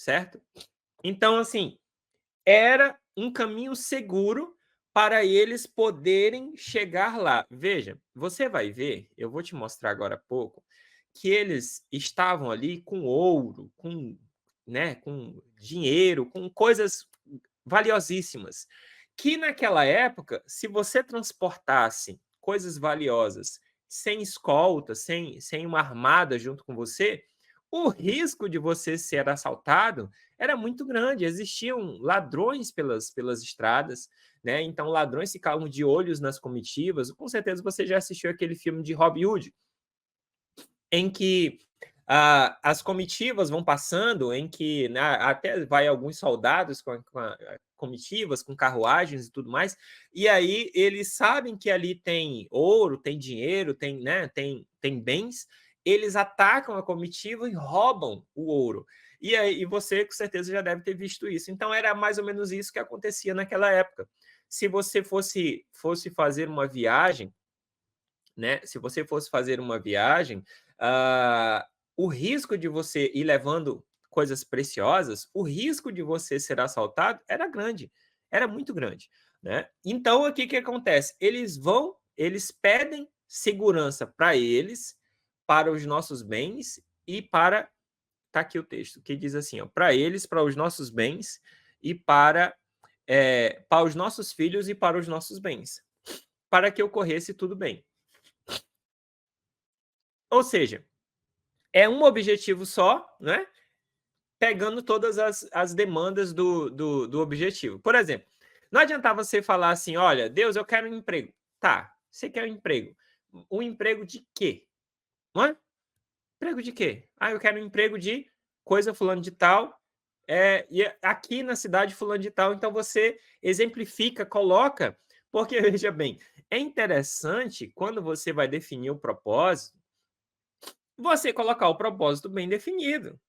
certo? Então, assim, era um caminho seguro para eles poderem chegar lá. Veja, você vai ver, eu vou te mostrar agora há pouco, que eles estavam ali com ouro, com, né, com dinheiro, com coisas valiosíssimas, que naquela época, se você transportasse coisas valiosas sem escolta, sem uma armada junto com você, o risco de você ser assaltado era muito grande. Existiam ladrões pelas estradas, né? Então, ladrões ficavam de olhos nas comitivas. Com certeza você já assistiu aquele filme de Robin Hood, em que as comitivas vão passando, em que, né, até vai alguns soldados com comitivas, com carruagens e tudo mais, e aí eles sabem que ali tem ouro, tem dinheiro, tem, né, tem bens, eles atacam a comitiva e roubam o ouro. E aí você, com certeza, já deve ter visto isso. Então, era mais ou menos isso que acontecia naquela época. Se você fosse fazer uma viagem, né? Se você fosse fazer uma viagem, o risco de você ir levando coisas preciosas, o risco de você ser assaltado era grande, era muito grande, né? Então, o que acontece? Eles pedem segurança para eles, para os nossos bens e para... Tá aqui o texto, que diz assim, ó, para eles, para os nossos bens e para os nossos filhos e para os nossos bens, para que ocorresse tudo bem. Ou seja, é um objetivo só, né? Pegando todas as demandas do objetivo. Por exemplo, não adiantava você falar assim: olha, Deus, eu quero um emprego. Tá, você quer um emprego. Um emprego de quê? Não é? Emprego de quê? Ah, eu quero um emprego de coisa fulano de tal, e aqui na cidade fulano de tal. Então você exemplifica, coloca, porque veja bem, é interessante quando você vai definir o propósito, você colocar o propósito bem definido,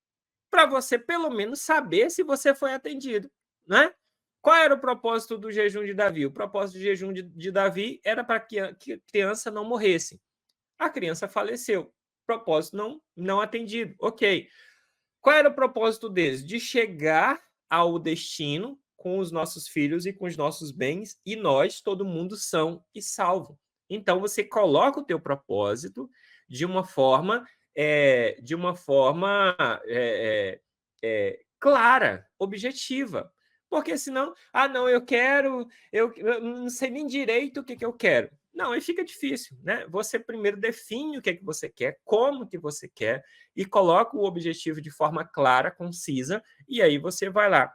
para você pelo menos saber se você foi atendido, né? Qual era o propósito do jejum de Davi? O propósito do jejum de Davi era para que a criança não morresse. A criança faleceu. Propósito não atendido. Ok. Qual era o propósito deles? De chegar ao destino com os nossos filhos e com os nossos bens, e nós, todo mundo, são e salvo. Então, você coloca o teu propósito de uma forma, clara, objetiva. Porque senão, não, eu não sei nem direito o que eu quero. Não, aí fica difícil, né? Você primeiro define o que você quer, como que você quer, e coloca o objetivo de forma clara, concisa, e aí você vai lá.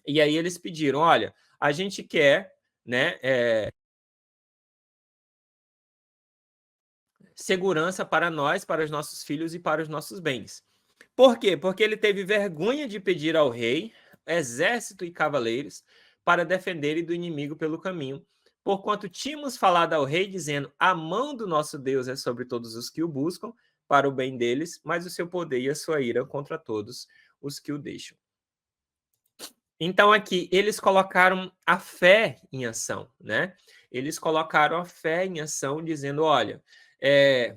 E aí eles pediram, olha, a gente quer, né, segurança para nós, para os nossos filhos e para os nossos bens. Por quê? Porque ele teve vergonha de pedir ao rei, exército e cavaleiros, para defenderem do inimigo pelo caminho, porquanto tínhamos falado ao rei, dizendo, a mão do nosso Deus é sobre todos os que o buscam, para o bem deles, mas o seu poder e a sua ira contra todos os que o deixam. Então, aqui, eles colocaram a fé em ação, né? Eles colocaram a fé em ação, dizendo, olha,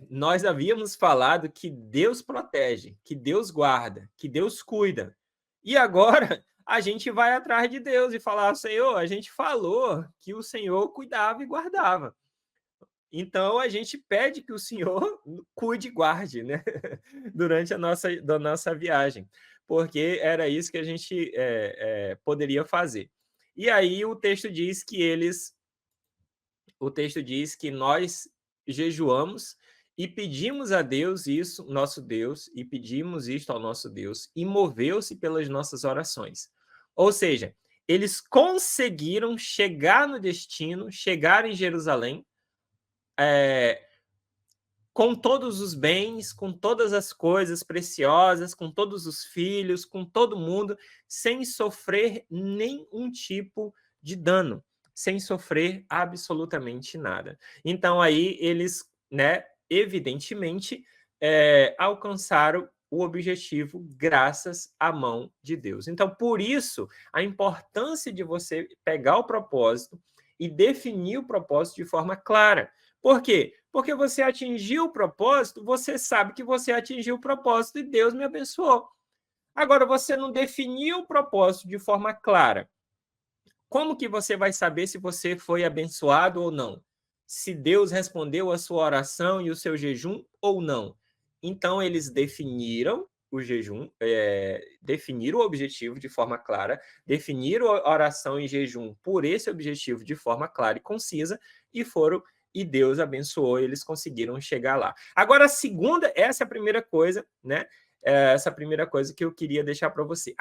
nós havíamos falado que Deus protege, que Deus guarda, que Deus cuida. E agora a gente vai atrás de Deus e falar, Senhor, a gente falou que o Senhor cuidava e guardava. Então, a gente pede que o Senhor cuide e guarde, né? Durante a nossa viagem, porque era isso que a gente poderia fazer. E aí o texto diz que nós jejuamos e pedimos a Deus isso, nosso Deus, e pedimos isto ao nosso Deus, e moveu-se pelas nossas orações. Ou seja, eles conseguiram chegar no destino, chegar em Jerusalém, com todos os bens, com todas as coisas preciosas, com todos os filhos, com todo mundo, sem sofrer nenhum tipo de dano, sem sofrer absolutamente nada. Então, aí eles, né, evidentemente, alcançaram o objetivo graças à mão de Deus. Então, por isso, a importância de você pegar o propósito e definir o propósito de forma clara. Por quê? Porque você atingiu o propósito, você sabe que você atingiu o propósito e Deus me abençoou. Agora, você não definiu o propósito de forma clara. Como que você vai saber se você foi abençoado ou não? Se Deus respondeu a sua oração e o seu jejum ou não? Então, eles definiram o jejum, definiram o objetivo de forma clara, definiram a oração e jejum por esse objetivo de forma clara e concisa, e Deus abençoou, eles conseguiram chegar lá. Agora, a segunda, essa é a primeira coisa, né? Essa primeira coisa que eu queria deixar para você.